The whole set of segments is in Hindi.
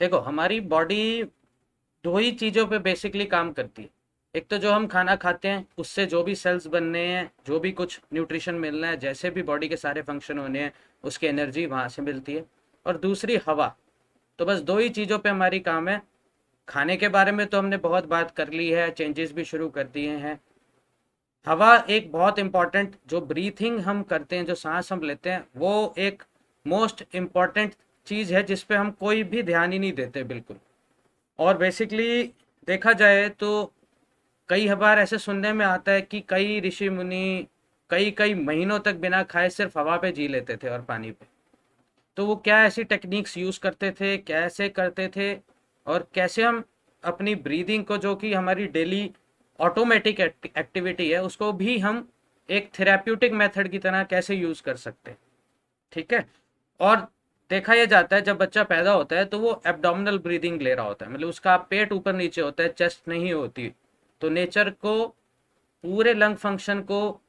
देखो, हमारी बॉडी दो ही चीज़ों पे बेसिकली काम करती है। एक तो जो हम खाना खाते हैं उससे जो भी सेल्स बनने हैं, जो भी कुछ न्यूट्रिशन मिलना है, जैसे भी बॉडी के सारे फंक्शन होने हैं, उसकी एनर्जी वहाँ से मिलती है। और दूसरी हवा। तो बस दो ही चीज़ों पे हमारी काम है। खाने के बारे में तो हमने बहुत बात कर ली है, चेंजेस भी शुरू कर दिए हैं। हवा एक बहुत इम्पॉर्टेंट, जो ब्रीथिंग हम करते हैं, जो सांस हम लेते हैं, वो एक मोस्ट इम्पॉर्टेंट चीज़ है जिस पे हम कोई भी ध्यान ही नहीं देते बिल्कुल। और बेसिकली देखा जाए तो कई बार ऐसे सुनने में आता है कि कई ऋषि मुनि कई कई महीनों तक बिना खाए सिर्फ हवा पे जी लेते थे और पानी पे। तो वो क्या ऐसी टेक्निक्स यूज करते थे, कैसे करते थे, और कैसे हम अपनी ब्रीदिंग को, जो कि हमारी डेली ऑटोमेटिक एक्टिविटी है, उसको भी हम एक थेराप्यूटिक मेथड की तरह कैसे यूज कर सकते हैं। ठीक है। और देखा यह जाता है जब बच्चा पैदा होता है तो वो एब्डोमिनल ब्रीदिंग ले रहा होता है, मतलब उसका पेट ऊपर नीचे होता है, चेस्ट नहीं होती। तो नेचर को पूरे लंग फंक्शन को,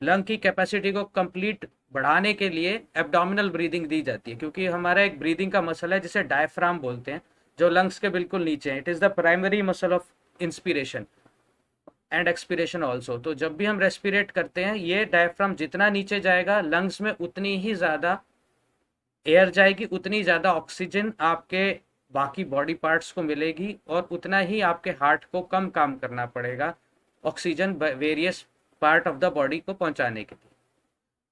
लंग की कैपेसिटी को कंप्लीट बढ़ाने के लिए एब्डोमिनल ब्रीदिंग दी जाती है, क्योंकि हमारा एक ब्रीदिंग का मसल है जिसे डायफ्राम बोलते हैं, जो लंग्स के बिल्कुल नीचे है। It is the primary muscle of inspiration and expiration also. तो जब भी हम रेस्पिरेट करते हैं, ये डायफ्राम जितना नीचे जाएगा लंग्स में उतनी ही ज़्यादा एयर जाएगी, उतनी ज़्यादा ऑक्सीजन आपके बाकी बॉडी पार्ट्स को मिलेगी, और उतना ही आपके हार्ट को कम काम करना पड़ेगा oxygen various part of the body को पहुंचाने के लिए।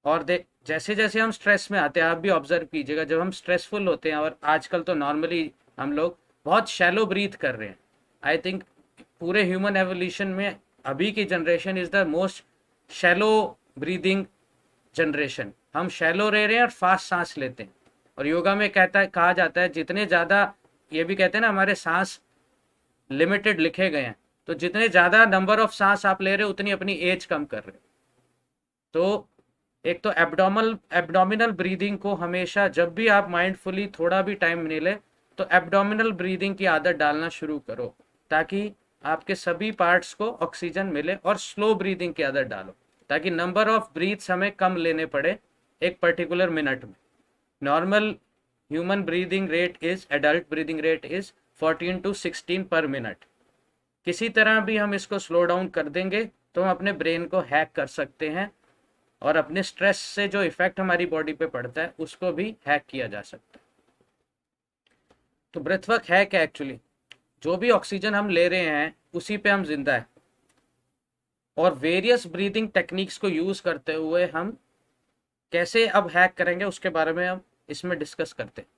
और जैसे जैसे हम स्ट्रेस में आते हैं, आप भी ऑब्जर्व कीजिएगा, जब हम स्ट्रेसफुल होते हैं, और आजकल तो नॉर्मली हम लोग बहुत शैलो ब्रीथ कर रहे हैं। आई थिंक पूरे ह्यूमन एवोल्यूशन में अभी की generation is the most shallow breathing generation. हम शैलो रह रहे हैं और फास्ट सांस लेते हैं। और योगा में कहा जाता है, जितने ज़्यादा, ये भी कहते हैं ना, हमारे सांस लिमिटेड लिखे गए हैं। तो जितने ज़्यादा नंबर ऑफ सांस आप ले रहे हो, उतनी अपनी एज कम कर रहे हो। तो एक तो एब्डोमिनल ब्रीदिंग को हमेशा, जब भी आप माइंडफुली थोड़ा भी टाइम मिले, तो एब्डोमिनल ब्रीदिंग की आदत डालना शुरू करो, ताकि आपके सभी पार्ट्स को ऑक्सीजन मिले। और स्लो ब्रीदिंग की आदत डालो, ताकि नंबर ऑफ ब्रीथ्स हमें कम लेने पड़े एक पर्टिकुलर मिनट में। Normal human breathing rate is, adult breathing rate is 14 to 16 per minute. किसी तरह भी हम इसको स्लो डाउन कर देंगे तो हम अपने ब्रेन को हैक कर सकते हैं, और अपने स्ट्रेस से जो इफेक्ट हमारी बॉडी पे पड़ता है उसको भी हैक किया जा सकता है। तो ब्रेथवर्क है क्या एक्चुअली? जो भी ऑक्सीजन हम ले रहे हैं उसी पे हम जिंदा है। और वेरियस ब्रीदिंग टेक्निक्स को यूज करते हुए हम कैसे अब हैक करेंगे, उसके बारे में हम इसमें डिस्कस करते हैं।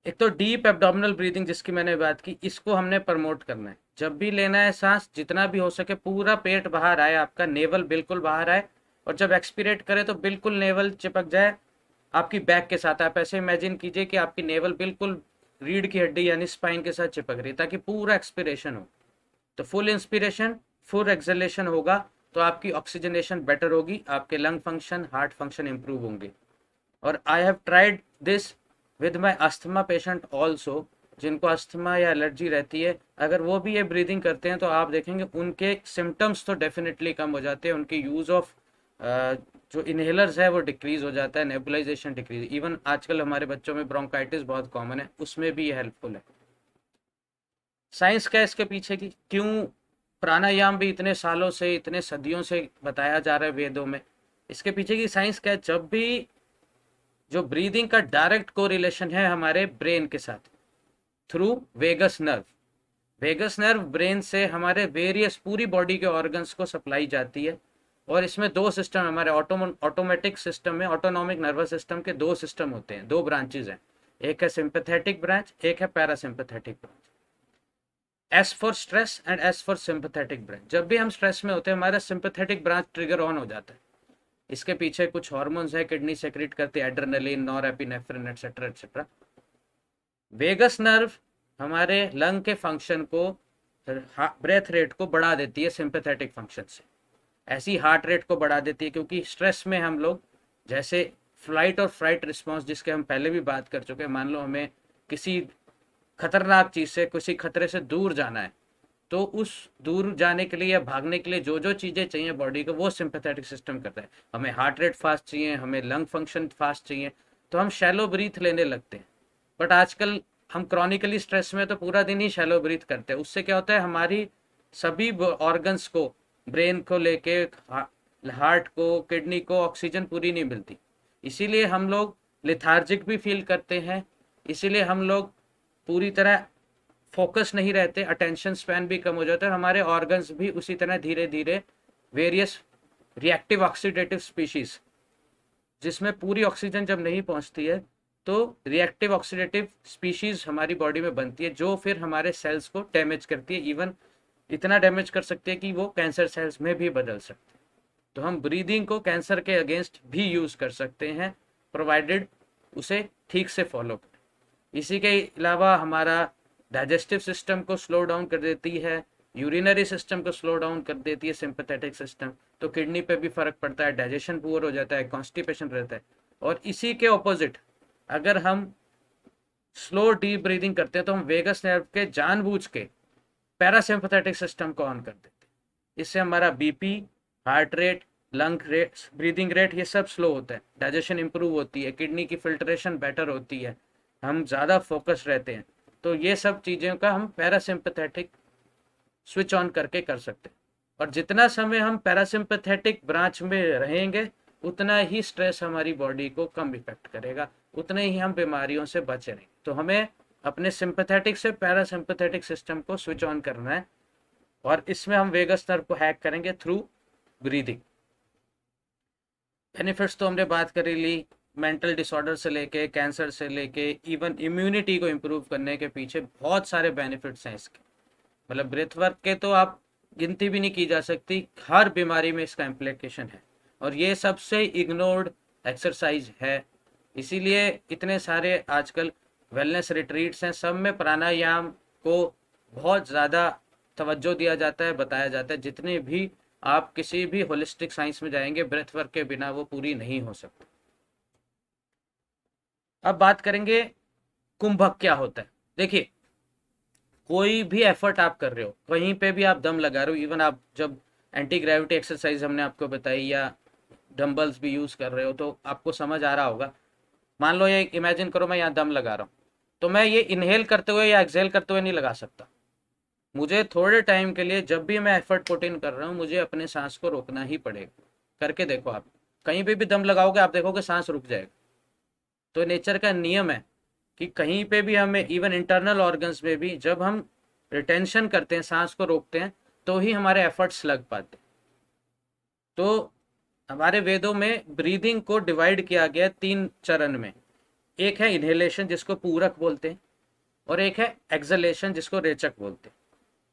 एक तो डीप एब्डोमिनल ब्रीदिंग जिसकी मैंने बात की, इसको हमने प्रमोट करना है। जब भी लेना है सांस, जितना भी हो सके पूरा पेट बाहर आए, आपका नेवल बिल्कुल बाहर आए। और जब एक्सपीरेट करें तो बिल्कुल नेवल चिपक जाए आपकी बैक के साथ। आप ऐसे इमेजिन कीजिए कि आपकी नेवल बिल्कुल रीढ़ की हड्डी यानी स्पाइन के साथ चिपक रही, ताकि पूरा एक्सपिरेशन हो। तो फुल इंस्पिरेशन, फुल एक्सलेशन होगा, तो आपकी ऑक्सीजनेशन बेटर होगी, आपके lung function, heart function improve होंगे। और I have tried this with my asthma patient also. जिनको अस्थमा या एलर्जी रहती है, अगर वो भी ये ब्रीदिंग करते हैं तो आप देखेंगे उनके सिम्टम्स तो डेफिनेटली कम हो जाते हैं। उनके यूज़ ऑफ जो इनहेलर्स है वो डिक्रीज हो जाता है, नेबुलाइजेशन डिक्रीज। इवन आजकल हमारे बच्चों में ब्रोंकाइटिस बहुत कॉमन है, उसमें भी ये हेल्पफुल है। साइंस क्या है इसके पीछे की, क्यों प्राणायाम भी इतने सालों से, इतने सदियों से बताया जा रहा है वेदों में, इसके पीछे की साइंस क्या है? जब भी जो ब्रीदिंग का डायरेक्ट कोरिलेशन है हमारे ब्रेन के साथ, through vagus nerve. Vagus nerve brain से हमारे वेरियस पूरी बॉडी के ऑर्गन्स को सप्लाई जाती है। और इसमें दो सिस्टम, हमारे ऑटोमेटिक सिस्टम में, ऑटोनॉमिक नर्वस सिस्टम के दो सिस्टम होते हैं, दो ब्रांचेज हैं। एक है सिंपैथेटिक ब्रांच, एक है parasympathetic branch. S for stress and S for sympathetic branch. जब भी हम स्ट्रेस में होते हैं, हमारा सिंपैथेटिक ब्रांच ट्रिगर ऑन हो जाता है। इसके पीछे कुछ हार्मोन्स है, किडनी सेक्रेट करती है adrenaline, norepinephrine, etcetera etcetera. Vagus nerve हमारे लंग के फंक्शन को, ब्रेथ रेट को बढ़ा देती है सिंपैथेटिक फंक्शन से। ऐसी हार्ट रेट को बढ़ा देती है, क्योंकि स्ट्रेस में हम लोग, जैसे फ्लाइट और फ्राइट रिस्पॉन्स जिसके हम पहले भी बात कर चुके हैं, मान लो हमें किसी खतरनाक चीज़ से, किसी खतरे से दूर जाना है, तो उस दूर जाने के लिए या भागने के लिए जो जो चीज़ें चाहिए बॉडी को, वो सिंपैथेटिक सिस्टम करता है। हमें हार्ट रेट फास्ट चाहिए, हमें लंग फंक्शन फास्ट चाहिए, तो हम शैलो ब्रीथ लेने लगते हैं। बट आजकल हम क्रॉनिकली स्ट्रेस में तो पूरा दिन ही शैलो ब्रीथ करते हैं। उससे क्या होता है, हमारी सभी ऑर्गन्स को, ब्रेन को लेके हार्ट को, किडनी को ऑक्सीजन पूरी नहीं मिलती। इसीलिए हम लोग लेथार्जिक भी फील करते हैं, इसीलिए हम लोग पूरी तरह फोकस नहीं रहते, अटेंशन स्पैन भी कम हो जाता है, और हमारे ऑर्गन्स भी उसी तरह धीरे धीरे वेरियस रिएक्टिव ऑक्सीडेटिव स्पीशीज, जिसमें पूरी ऑक्सीजन जब नहीं पहुंचती है तो रिएक्टिव ऑक्सीडेटिव स्पीशीज हमारी बॉडी में बनती है, जो फिर हमारे सेल्स को डैमेज करती है, इवन इतना डैमेज कर सकती है कि वो कैंसर सेल्स में भी बदल सकती है। तो हम ब्रीदिंग को कैंसर के अगेंस्ट भी यूज कर सकते हैं, प्रोवाइडेड उसे ठीक से फॉलो करें। इसी के अलावा हमारा डाइजेस्टिव सिस्टम को स्लो डाउन कर देती है, यूरिनरी सिस्टम को स्लो डाउन कर देती है सिंपैथेटिक सिस्टम, तो किडनी पे भी फर्क पड़ता है, डाइजेशन पुअर हो जाता है, कॉन्स्टिपेशन रहता है। और इसी के ऑपोजिट अगर हम स्लो डीप ब्रीदिंग करते हैं तो हम वेगस नर्व के जानबूझ के पैरासिम्पैथेटिक सिस्टम को ऑन कर देते हैं। इससे हमारा BP, heart rate, lung rate, breathing rate, ये सब स्लो होता है, डाइजेशन इंप्रूव होती है, किडनी की फिल्ट्रेशन बेटर होती है, हम ज़्यादा फोकस रहते हैं। तो ये सब चीज़ों का हम पैरासिम्पैथेटिक स्विच ऑन करके कर सकते हैं। और जितना समय हम पैरासिम्पैथेटिक ब्रांच में रहेंगे उतना ही स्ट्रेस हमारी बॉडी को कम इफेक्ट करेगा, उतने ही हम बीमारियों से बचे रहेंगे। तो हमें अपने सिंपैथेटिक से पैरासिम्पैथेटिक सिस्टम को स्विच ऑन करना है, और इसमें हम वेगस नर्व को हैक करेंगे थ्रू ब्रीदिंग। बेनिफिट्स तो हमने बात करी ली, मेंटल डिसऑर्डर से लेके कैंसर से लेके इवन इम्यूनिटी को इम्प्रूव करने के पीछे बहुत सारे बेनिफिट्स हैं इसके। मतलब ब्रेथ वर्क के तो आप गिनती भी नहीं की जा सकती, हर बीमारी में इसका इम्प्लीकेशन है, और ये सबसे इग्नोर्ड एक्सरसाइज है। इसीलिए इतने सारे आजकल वेलनेस रिट्रीट्स हैं, सब में प्राणायाम को बहुत ज़्यादा तवज्जो दिया जाता है, बताया जाता है। जितने भी आप किसी भी होलिस्टिक साइंस में जाएंगे, ब्रेथ वर्क के बिना वो पूरी नहीं हो सकती। अब बात करेंगे कुंभक क्या होता है। देखिए, कोई भी एफर्ट आप कर रहे हो, कहीं पे भी आप दम लगा रहे हो, इवन आप जब एंटी ग्रेविटी एक्सरसाइज हमने आपको बताई या डंबल्स भी यूज कर रहे हो, तो आपको समझ आ रहा होगा। मान लो ये इमेजिन करो मैं यहाँ दम लगा रहा हूँ, तो मैं ये इनहेल करते हुए या एक्सहेल करते हुए नहीं लगा सकता। मुझे थोड़े टाइम के लिए जब भी मैं एफर्ट पुट इन कर रहा हूँ, मुझे अपने सांस को रोकना ही पड़ेगा। करके देखो आप, कहीं पे भी दम लगाओगे आप देखोगे सांस रुक जाएगा। तो नेचर का नियम है कि कहीं पे भी हमें, इवन इंटरनल ऑर्गन्स में भी, जब हम रिटेंशन करते हैं, सांस को रोकते हैं, तो ही हमारे एफर्ट्स लग पाते हैं। तो हमारे वेदों में ब्रीदिंग को डिवाइड किया गया 3 चरण में। एक है इनहेलेशन जिसको पूरक बोलते हैं, और एक है एक्सलेशन जिसको रेचक बोलते हैं।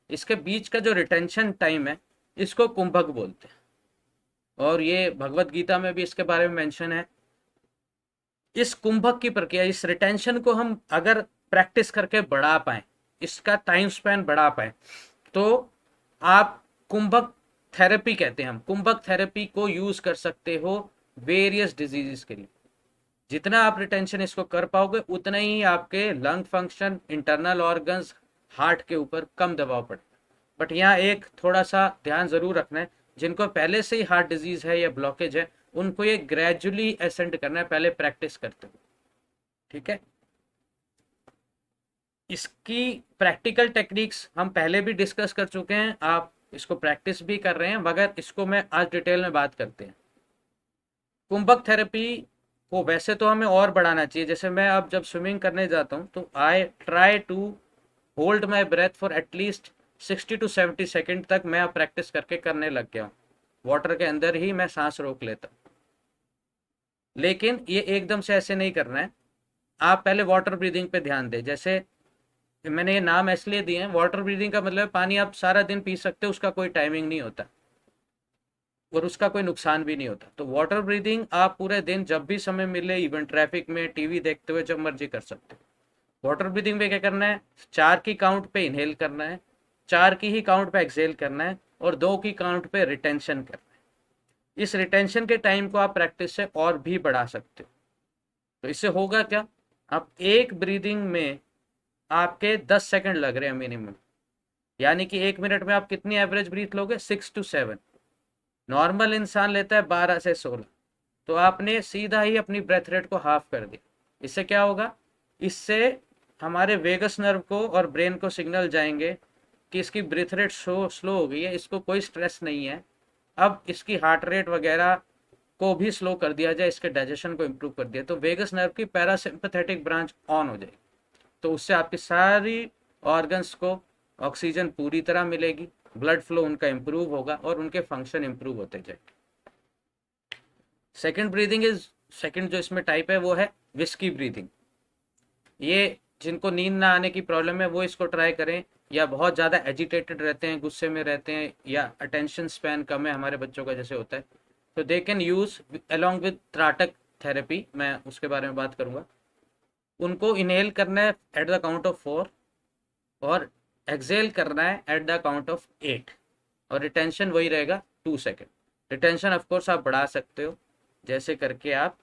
इसके बीच का जो रिटेंशन टाइम है इसको कुंभक बोलते हैं, और ये भगवत गीता में भी इसके बारे में मेंशन है। इस कुंभक की प्रक्रिया, इस रिटेंशन को हम अगर प्रैक्टिस करके बढ़ा पाए, इसका टाइम स्पैन बढ़ा पाए, तो आप कुंभक थेरेपी कहते हैं, हम कुंभक थेरेपी को यूज कर सकते हो वेरियस डिजीजेस के लिए। जितना आप रिटेंशन इसको कर पाओगे उतना ही आपके lung function, internal organs, heart के ऊपर कम दबाव पड़े। बट यहाँ एक थोड़ा सा ध्यान जरूर रखना है, जिनको पहले से ही हार्ट डिजीज है या ब्लॉकेज है, उनको ये ग्रेजुअली असेंड करना है, पहले प्रैक्टिस करते हुए। ठीक है, इसकी प्रैक्टिकल टेक्निक्स हम पहले भी डिस्कस कर चुके हैं, आप इसको प्रैक्टिस भी कर रहे हैं, मगर इसको मैं आज डिटेल में बात करते हैं। कुंभक थेरेपी को वैसे तो हमें और बढ़ाना चाहिए। जैसे मैं अब जब स्विमिंग करने जाता हूँ तो I try to hold my breath for at least 60 to 70 second तक मैं अब प्रैक्टिस करके करने लग गया हूँ। वाटर के अंदर ही मैं सांस रोक लेता हूँ, लेकिन ये एकदम से ऐसे नहीं करना है। आप पहले वाटर ब्रीदिंग पे ध्यान दें। जैसे मैंने ये नाम इसलिए दिए हैं, वाटर ब्रीदिंग का मतलब पानी आप सारा दिन पी सकते हो, उसका कोई टाइमिंग नहीं होता और उसका कोई नुकसान भी नहीं होता। तो वाटर ब्रीदिंग आप पूरे दिन जब भी समय मिले, इवन ट्रैफिक में, टीवी देखते हुए, जब मर्जी कर सकते हो। वाटर ब्रीदिंग में क्या करना है, 4 की काउंट पे इनहेल करना है, 4 की ही काउंट पे एक्सहेल करना है, और 2 की काउंट पे रिटेंशन करना है। इस रिटेंशन के टाइम को आप प्रैक्टिस से और भी बढ़ा सकते हो। तो इससे होगा क्या, आप एक ब्रीदिंग में आपके 10 सेकंड लग रहे हैं मिनिमम, यानी कि 1 मिनट में आप कितनी एवरेज ब्रीथ लोगे, 6 to 7। नॉर्मल इंसान लेता है 12 से 16। तो आपने सीधा ही अपनी ब्रेथ रेट को हाफ कर दिया। इससे क्या होगा, इससे हमारे वेगस नर्व को और ब्रेन को सिग्नल जाएंगे कि इसकी ब्रीथ रेट स्लो हो गई है, इसको कोई स्ट्रेस नहीं है, अब इसकी हार्ट रेट वगैरह को भी स्लो कर दिया जाए, इसके डाइजेशन को इम्प्रूव कर दिया, तो वेगस नर्व की पैरासिम्पथेटिक ब्रांच ऑन हो जाएगी। तो उससे आपकी सारी ऑर्गन्स को ऑक्सीजन पूरी तरह मिलेगी, ब्लड फ्लो उनका इम्प्रूव होगा और उनके फंक्शन इम्प्रूव होते जाएंगे। सेकेंड ब्रीदिंग इज, सेकेंड जो इसमें टाइप है वो है विस्की ब्रीदिंग। ये जिनको नींद ना आने की प्रॉब्लम है वो इसको ट्राई करें, या बहुत ज़्यादा एजिटेटेड रहते हैं, गुस्से में रहते हैं, या अटेंशन स्पैन कम है हमारे बच्चों का जैसे होता है, तो they can use along with Tratak therapy, मैं उसके बारे में बात करूंगा। उनको इनहेल करना है एट द काउंट ऑफ 4 और एक्सेल करना है एट द काउंट ऑफ 8, और रिटेंशन वही रहेगा 2 सेकेंड। रिटेंशन ऑफ कोर्स आप बढ़ा सकते हो जैसे करके आप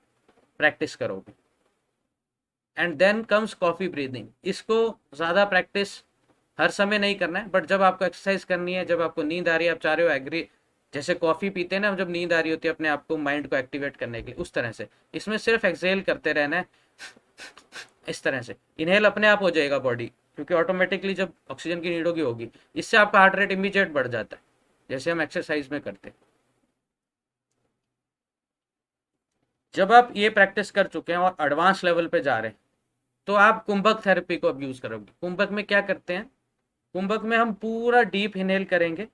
प्रैक्टिस करोगे। And then comes coffee breathing. इसको ज़्यादा प्रैक्टिस हर समय नहीं करना है, बट जब आपको एक्सरसाइज करनी है, जब आपको नींद आ रही है, आप चाह रहे हो एग्री, जैसे कॉफ़ी पीते हैं ना जब नींद आ रही होती है अपने आप को माइंड को एक्टिवेट करने के लिए, उस तरह से इसमें सिर्फ एक्सेल करते रहना है, इस तरह से इनहेल अपने आप हो जाएगा बॉडी, क्योंकि ऑटोमेटिकली जब ऑक्सीजन की नीड होगी इससे आपका हार्ट रेट इमीडिएट बढ़ जाता है जैसे हम एक्सरसाइज में करते हैं। जब आप ये प्रैक्टिस कर चुके हैं और एडवांस लेवल पे जा रहे हैं तो आप कुंभक थेरेपी को अब यूज करोगे। कुंभक में क्या करते हैं, कुंभक में हम पूरा डीप इनहेल करेंगे,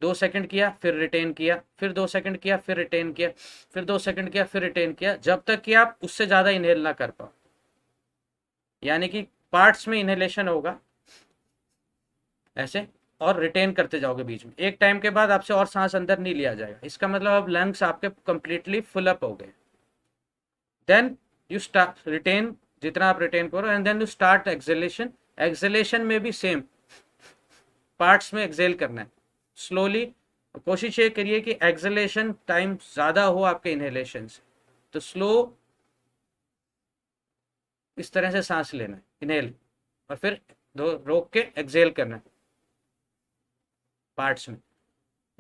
2 सेकंड किया फिर रिटेन किया, फिर 2 सेकंड किया फिर रिटेन किया, फिर 2 सेकंड किया फिर रिटेन किया, जब तक कि आप उससे ज्यादा इनहेल ना कर पाओ। यानी कि पार्ट्स में इनहेलेशन होगा ऐसे, और रिटेन करते जाओगे बीच में, एक टाइम के बाद आपसे और सांस अंदर नहीं लिया जाएगा, इसका मतलब अब लंग्स आपके कंप्लीटली फुल अप हो गए। देन यू स्टार्ट रिटेन, जितना आप रिटेन करो, and then you start exhalation. Exhalation में भी सेम पार्ट्स में एक्सेल करना है स्लोली। कोशिश ये करिए कि एक्सेलेशन टाइम ज़्यादा हो आपके इनहेलेशन से, तो स्लो इस तरह से सांस लेना है, इनहेल, और फिर दो रोक के एक्सेल करना है पार्ट्स में।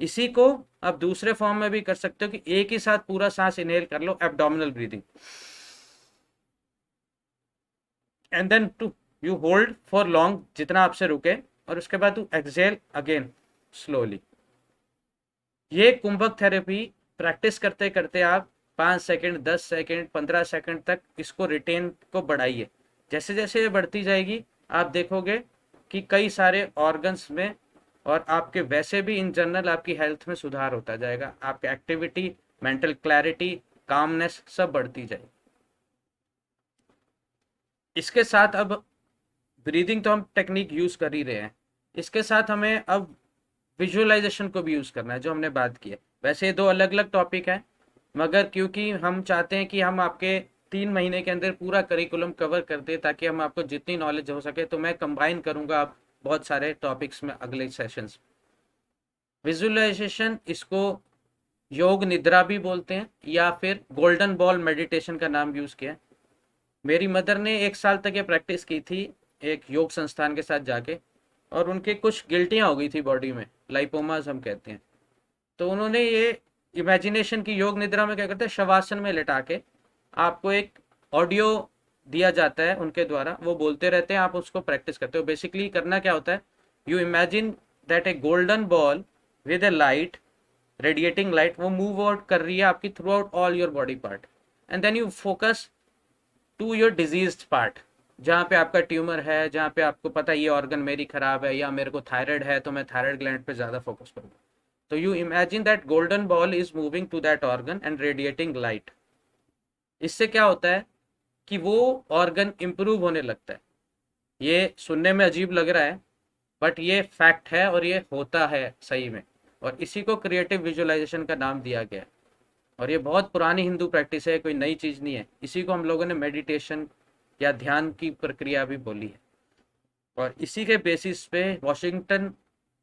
इसी को आप दूसरे फॉर्म में भी कर सकते हो कि एक ही साथ पूरा सांस इनहेल कर लो, abdominal breathing, and then to you hold for long जितना आपसे रुके, और उसके बाद टू एक्सेल अगेन स्लोली। ये कुंभक थेरेपी प्रैक्टिस करते करते आप 5 सेकंड, 10 सेकंड, 15 सेकंड तक इसको रिटेन को बढ़ाइए। जैसे जैसे ये बढ़ती जाएगी आप देखोगे कि कई सारे ऑर्गन्स में और आपके वैसे भी इन जनरल आपकी हेल्थ में सुधार होता जाएगा, आपकी एक्टिविटी, मेंटल क्लैरिटी, कामनेस सब बढ़ती जाएगी। इसके साथ अब ब्रीदिंग तो हम टेक्निक यूज कर ही रहे हैं, इसके साथ हमें अब विजुअलाइजेशन को भी यूज करना है जो हमने बात की है। वैसे ये दो अलग अलग टॉपिक है, मगर क्योंकि हम चाहते हैं कि हम आपके 3 महीने के अंदर पूरा करिकुलम कवर कर दे ताकि हम आपको जितनी नॉलेज हो सके, तो मैं कंबाइन करूंगा आप बहुत सारे टॉपिक्स में अगले सेशंस। विजुअलाइजेशन, इसको योग निद्रा भी बोलते हैं या फिर गोल्डन बॉल मेडिटेशन का नाम यूज किया है। मेरी मदर ने 1 साल तक ये प्रैक्टिस की थी एक योग संस्थान के साथ जाके, और उनके कुछ गिल्टियाँ हो गई थी बॉडी में, लाइपोमास हम कहते हैं। तो उन्होंने ये इमेजिनेशन की, योग निद्रा में क्या करते हैं, शवासन में लिटा के आपको एक ऑडियो दिया जाता है उनके द्वारा, वो बोलते रहते हैं, आप उसको प्रैक्टिस करते हो। बेसिकली करना क्या होता है, you imagine that a golden ball with a light, radiating light, वो मूव आउट कर रही है आपकी throughout all your body part, and then you focus to your diseased part, जहाँ पे आपका ट्यूमर है, जहाँ पे आपको पता है ये ऑर्गन मेरी खराब है, या मेरे को थायराइड है तो मैं थायराइड ग्लैंड पे ज़्यादा फोकस करूँगा। तो you imagine that golden ball is moving to that organ and radiating light. इससे क्या होता है कि वो ऑर्गन इम्प्रूव होने लगता है। ये सुनने में अजीब लग रहा है, बट ये फैक्ट है और ये होता है सही में, और इसी को क्रिएटिव विजुअलाइजेशन का नाम दिया गया है। और ये बहुत पुरानी हिंदू प्रैक्टिस है, कोई नई चीज़ नहीं है। इसी को हम लोगों ने मेडिटेशन या ध्यान की प्रक्रिया भी बोली है। और इसी के बेसिस पे वॉशिंगटन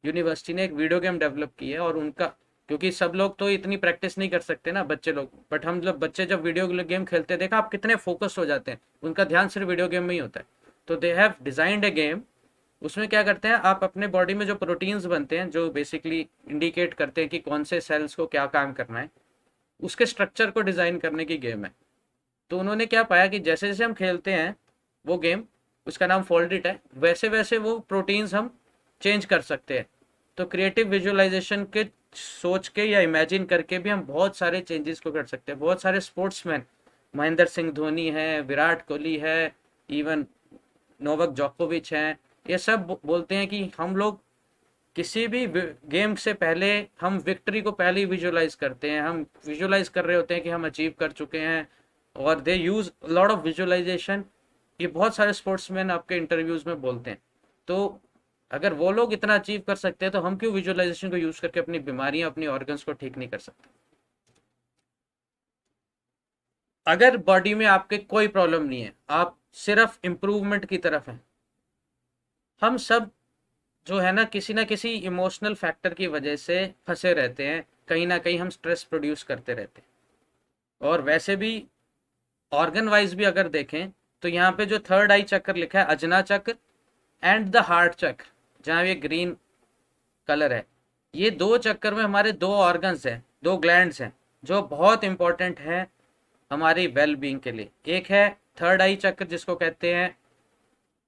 यूनिवर्सिटी ने एक वीडियो गेम डेवलप की है, और उनका, क्योंकि सब लोग तो इतनी प्रैक्टिस नहीं कर सकते ना बच्चे लोग, बट हम जब बच्चे जब वीडियो गेम खेलते देखा आप कितने फोकस हो जाते हैं, उनका ध्यान सिर्फ वीडियो गेम में ही होता है। तो they have designed A game, उसमें क्या करते हैं, आप अपने बॉडी में जो प्रोटीन्स बनते हैं जो बेसिकली इंडिकेट करते हैं कि कौन से सेल्स को क्या काम करना है, उसके स्ट्रक्चर को डिज़ाइन करने की गेम है। तो उन्होंने क्या पाया कि जैसे जैसे हम खेलते हैं वो गेम, उसका नाम फोल्डिट है, वैसे वैसे वो प्रोटीन्स हम चेंज कर सकते हैं। तो क्रिएटिव विजुअलाइजेशन के सोच के या इमेजिन करके भी हम बहुत सारे चेंजेस को कर सकते हैं। बहुत सारे स्पोर्ट्समैन, महेंद्र सिंह धोनी है, विराट कोहली है, इवन नोवक जोकोविच हैं, ये सब बोलते हैं कि हम लोग किसी भी गेम से पहले हम विक्ट्री को पहले ही विजुअलाइज करते हैं, हम विजुअलाइज कर रहे होते हैं कि हम अचीव कर चुके हैं, और दे यूज लॉट ऑफ विजुअलाइजेशन। ये बहुत सारे स्पोर्ट्समैन आपके इंटरव्यूज में बोलते हैं। तो अगर वो लोग इतना अचीव कर सकते हैं तो हम क्यों विजुअलाइजेशन को यूज करके अपनी बीमारियां, अपनी ऑर्गन्स को ठीक नहीं कर सकते? अगर बॉडी में आपके कोई प्रॉब्लम नहीं है, आप सिर्फ इम्प्रूवमेंट की तरफ हैं, हम सब जो है ना किसी इमोशनल फैक्टर की वजह से फंसे रहते हैं, कहीं ना कहीं हम स्ट्रेस प्रोड्यूस करते रहते हैं। और वैसे भी ऑर्गन वाइज भी अगर देखें तो यहाँ पे जो थर्ड आई चक्र लिखा है, अजना चक्र एंड द हार्ट चक्र, जहाँ ये ग्रीन कलर है, ये दो चक्कर में हमारे दो ऑर्गन्स हैं, दो ग्लैंड्स हैं जो बहुत इंपॉर्टेंट है हमारी वेल बीइंग के लिए। एक है थर्ड आई चक्र जिसको कहते हैं,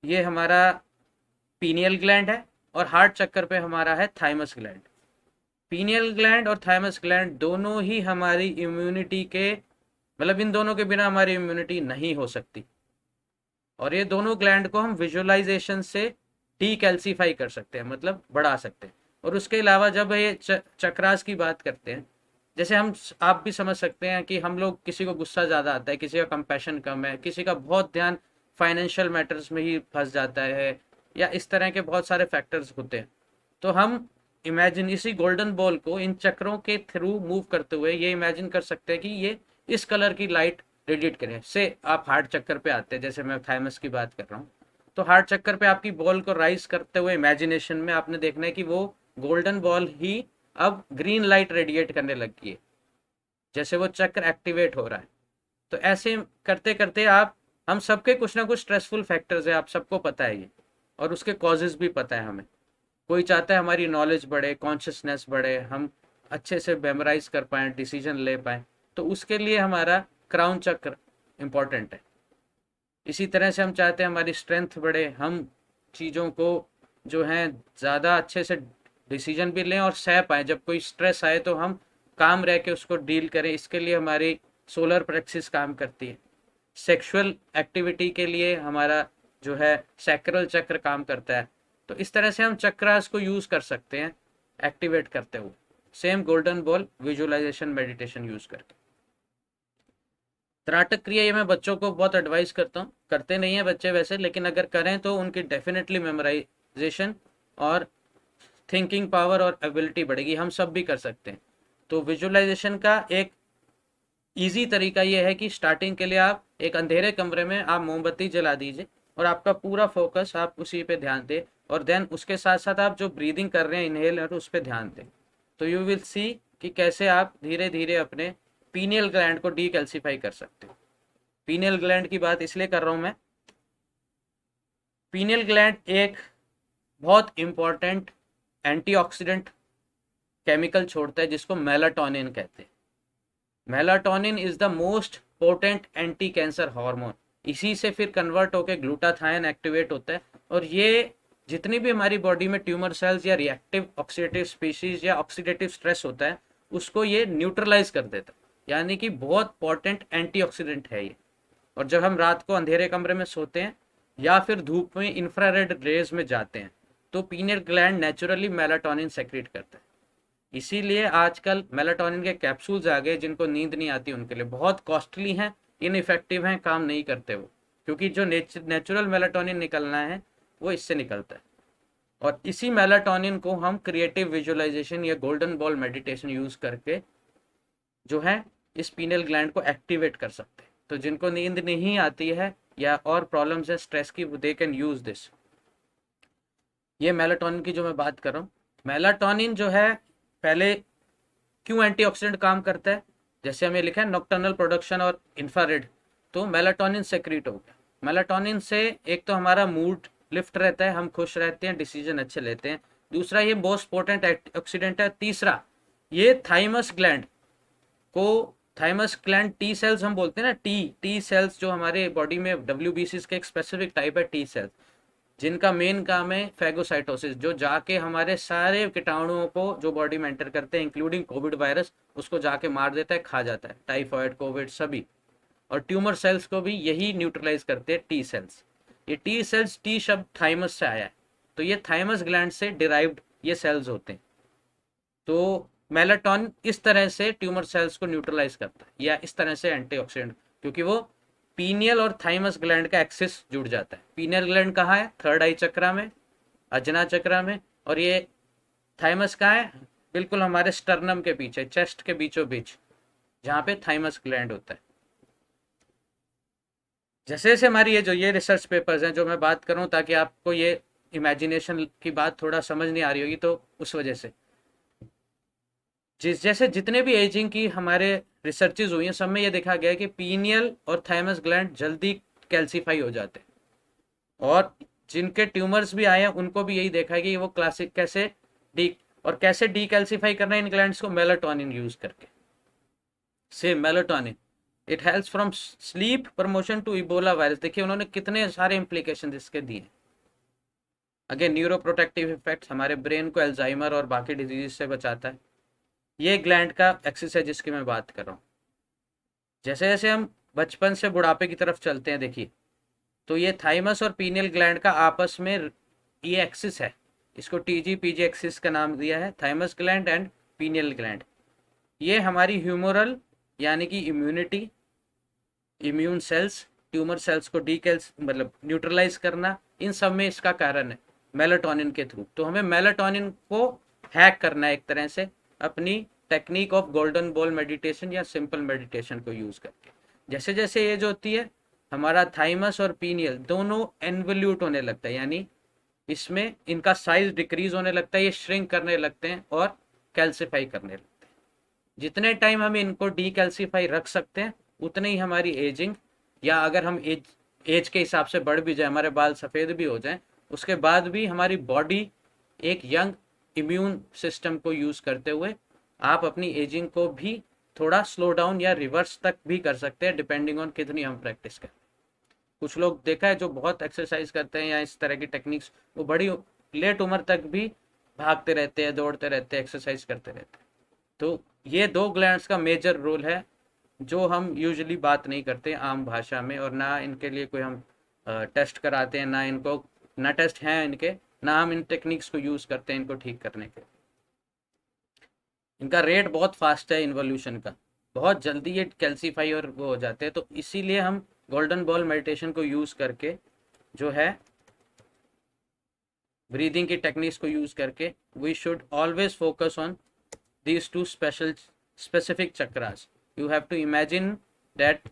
ये हमारा पीनियल ग्लैंड है, और हार्ट चक्कर पे हमारा है थाइमस ग्लैंड। पीनियल ग्लैंड और थाइमस ग्लैंड दोनों ही हमारी इम्यूनिटी के, मतलब इन दोनों के बिना हमारी इम्यूनिटी नहीं हो सकती। और ये दोनों ग्लैंड को हम विजुअलाइजेशन से डीकैल्सीफाई कर सकते हैं, मतलब बढ़ा सकते हैं। और उसके अलावा जब ये चक्रास की बात करते हैं, जैसे हम, आप भी समझ सकते हैं कि हम लोग, किसी को गुस्सा ज़्यादा आता है, किसी का कंपैशन कम है, किसी का बहुत ध्यान फाइनेंशियल मैटर्स में ही फंस जाता है, या इस तरह के बहुत सारे फैक्टर्स होते हैं। तो हम इमेजिन इसी गोल्डन बॉल को इन चक्रों के थ्रू मूव करते हुए ये इमेजिन कर सकते हैं कि ये इस कलर की लाइट रेडिएट करें। से आप हार्ट चक्कर पे आते हैं, जैसे मैं थाइमस की बात कर रहा हूँ, तो हार्ट चक्कर पे आपकी बॉल को राइज करते हुए इमेजिनेशन में आपने देखना है कि वो गोल्डन बॉल ही अब ग्रीन लाइट रेडिएट करने लग गई है, जैसे वो चक्र एक्टिवेट हो रहा है। तो ऐसे करते करते आप, हम सबके कुछ ना कुछ स्ट्रेसफुल फैक्टर्स है, आप सबको पता है ये, और उसके कॉजेज भी पता है हमें। कोई चाहता है हमारी नॉलेज बढ़े, कॉन्शियसनेस बढ़े, हम अच्छे से मेमोराइज कर पाए, डिसीजन ले पाए, तो उसके लिए हमारा क्राउन चक्र इम्पॉर्टेंट है। इसी तरह से हम चाहते हैं हमारी स्ट्रेंथ बढ़े, हम चीज़ों को जो है ज़्यादा अच्छे से डिसीजन भी लें और सह पाएँ, जब कोई स्ट्रेस आए तो हम काम रह के उसको डील करें, इसके लिए हमारी सोलर प्लेक्सिस काम करती है। सेक्सुअल एक्टिविटी के लिए हमारा जो है सैक्रल चक्र काम करता है। तो इस तरह से हम चक्रास को यूज़ कर सकते हैं एक्टिवेट करते हुए, same golden ball visualization meditation use करके। त्राटक क्रिया ये मैं बच्चों को बहुत एडवाइस करता हूँ, करते नहीं है बच्चे वैसे, लेकिन अगर करें तो उनकी डेफिनेटली मेमोराइजेशन और थिंकिंग पावर और एबिलिटी बढ़ेगी, हम सब भी कर सकते हैं। तो विजुअलाइजेशन का एक ईजी तरीका ये है कि स्टार्टिंग के लिए आप एक अंधेरे कमरे में आप मोमबत्ती जला दीजिए, और आपका पूरा फोकस आप उसी पे ध्यान दें, और देन उसके साथ साथ आप जो ब्रीदिंग कर रहे हैं इनहेल, और उस पर ध्यान दें। तो यू विल सी कि कैसे आप धीरे धीरे अपने पीनियल ग्लैंड को डीकैल्सीफाई कर सकते हो। पीनियल ग्लैंड की बात इसलिए कर रहा हूँ मैं, पीनियल ग्लैंड एक बहुत इंपॉर्टेंट एंटीऑक्सीडेंट केमिकल छोड़ता है जिसको मेलाटोनिन कहते हैं। Melatonin is the most potent anti cancer hormone. इसी से फिर कन्वर्ट होकर ग्लूटाथायन एक्टिवेट होता है, और ये जितनी भी हमारी बॉडी में ट्यूमर सेल्स या रिएक्टिव ऑक्सीडेटिव स्पीशीज या ऑक्सीडेटिव स्ट्रेस होता है, उसको ये न्यूट्रलाइज कर देता है, यानी कि बहुत पोटेंट एंटीऑक्सीडेंट है ये। और जब हम रात को अंधेरे कमरे में सोते हैं या फिर धूप में इंफ्रारेड रेज में जाते हैं, तो pineal gland naturally melatonin secrete करता है। इसीलिए आजकल मेलाटोनिन के कैप्सूल्स आ गए, जिनको नींद नहीं आती उनके लिए, बहुत कॉस्टली हैं, इनइफेक्टिव हैं, काम नहीं करते वो, क्योंकि जो नेचुरल मेलाटोनिन निकलना है वो इससे निकलता है। और इसी मेलाटोनिन को हम क्रिएटिव विजुअलाइजेशन या गोल्डन बॉल मेडिटेशन यूज करके जो है इस पीनियल ग्लैंड को एक्टिवेट कर सकते हैं। तो जिनको नींद नहीं आती है या और प्रॉब्लम्स है स्ट्रेस की, दे कैन यूज दिस। ये मेलाटोनिन की जो मैं बात कर रहा हूँ, मेलाटोनिन जो है पहले क्यों एंटीऑक्सीडेंट काम करता है, जैसे हमें लिखा है नॉकटर्नल प्रोडक्शन और इंफ्रारेड, तो मेलाटोनिन सेक्रेट हो गया। मेलाटोनिन से एक तो हमारा मूड लिफ्ट रहता है, हम खुश रहते हैं, डिसीजन अच्छे लेते हैं। दूसरा ये मोस्ट इंपॉर्टेंट एंटीऑक्सीडेंट है। तीसरा ये थाइमस ग्लैंड को थाइमस ग्लैंड टी सेल्स हम बोलते हैं ना, टी टी सेल्स जो हमारे बॉडी में डब्ल्यूबीसी के एक स्पेसिफिक टाइप है टी सेल्स, जिनका मेन काम है फैगोसाइटोसिस, जो जाके हमारे सारे कीटाणुओं को जो बॉडी में एंटर करते हैं इंक्लूडिंग कोविड वायरस, उसको जाके मार देता है, खा जाता है, टाइफॉइड कोविड सभी। और ट्यूमर सेल्स को भी यही न्यूट्रलाइज करते हैं टी सेल्स। ये टी सेल्स, टी शब्द थाइमस से आया है, तो ये थाइमस ग्लैंड से डिराइव्ड ये सेल्स होते हैं। तो मेलाटोन इस तरह से ट्यूमर सेल्स को न्यूट्रलाइज करता है, या इस तरह से एंटीऑक्सीडेंट, क्योंकि वो पीनियल और थाइमस ग्लैंड का एक्सिस जुड़ जाता है। पीनियल ग्लैंड कहाँ है? थर्ड आई चक्रा में, अजना चक्रा में। और ये थाइमस कहाँ है? बिल्कुल हमारे स्टर्नम के पीछे, चेस्ट के बीचों बीच, जहाँ पे थाइमस ग्लैंड होता है। जैसे जैसे हमारी ये रिसर्च पेपर्स हैं जो मैं बात कर रहा हूँ, ताकि आपको ये इमेजिनेशन की बात थोड़ा समझ नहीं आ रही होगी, तो उस वजह से जैसे जितने भी एजिंग की हमारे रिसर्चेज हुई हैं, सब में ये देखा गया है कि पीनियल और थाइमस ग्लैंड जल्दी कैल्सीफाई हो जाते हैं। और जिनके ट्यूमर्स भी आए हैं उनको भी यही देखा है कि वो क्लासिक कैसे डी और कैसे डीकैल्सीफाई करना है इन ग्लैंड्स को, मेलाटोनिन यूज करके। से melatonin, it helps from sleep promotion to Ebola virus. देखिए उन्होंने कितने सारे इंप्लीकेशन इसके दिए। अगेन न्यूरो प्रोटेक्टिव इफेक्ट, हमारे ब्रेन को अल्जाइमर और बाकी डिजीज से बचाता है। ये ग्लैंड का एक्सिस है जिसकी मैं बात कर रहा हूँ। जैसे जैसे हम बचपन से बुढ़ापे की तरफ चलते हैं, देखिए, तो ये थाइमस और पीनियल ग्लैंड का आपस में ये एक्सिस है, इसको टीजी पीजी एक्सिस का नाम दिया है, thymus gland and pineal gland. ये हमारी ह्यूमोरल यानी कि immunity, immune cells, tumour cells को डीकेल्स मतलब न्यूट्रलाइज करना, इन सब में इसका कारण है मेलाटोनिन के थ्रू। तो हमें मेलाटोनिन को हैक करना है एक तरह से, अपनी technique of golden ball meditation या सिंपल मेडिटेशन को यूज करके। जैसे जैसे एज होती है, हमारा थाइमस और पीनियल दोनों एनवल्यूट होने लगता है, यानी इसमें इनका साइज डिक्रीज होने लगता है, ये श्रिंक करने लगते हैं और कैल्सीफाई करने लगते हैं। जितने टाइम हम इनको डीकैल्सीफाई रख सकते हैं, उतने ही हमारी एजिंग, या अगर हम एज के हिसाब से बढ़ भी जाए, हमारे बाल सफ़ेद भी हो जाएं, उसके बाद भी हमारी बॉडी एक यंग इम्यून सिस्टम को यूज़ करते हुए आप अपनी एजिंग को भी थोड़ा स्लो डाउन या रिवर्स तक भी कर सकते हैं, डिपेंडिंग ऑन कितनी हम प्रैक्टिस करें। कुछ लोग देखा है जो बहुत एक्सरसाइज करते हैं या इस तरह की टेक्निक्स, वो बड़ी लेट उम्र तक भी भागते रहते हैं, दौड़ते रहते हैं, एक्सरसाइज करते रहते हैं। तो ये दो ग्लैंड्स का मेजर रोल है, जो हम यूजुअली बात नहीं करते आम भाषा में, और ना इनके लिए कोई हम टेस्ट कराते हैं, ना इनको, ना टेस्ट हैं इनके, ना हम इन टेक्निक्स को यूज़ करते हैं इनको ठीक करने के। इनका रेट बहुत फास्ट है इन्वोल्यूशन का, बहुत जल्दी ये कैल्सीफाई और वो हो जाते हैं। तो इसीलिए हम गोल्डन बॉल मेडिटेशन को यूज़ करके, जो है ब्रीदिंग की टेक्निक्स को यूज़ करके, we should always focus on these two specific chakras. You have to imagine that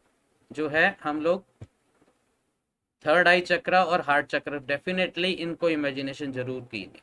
जो है हम लोग थर्ड आई चक्रा और हार्ट चक्र, डेफिनेटली इनको इमेजिनेशन जरूर कीजिए।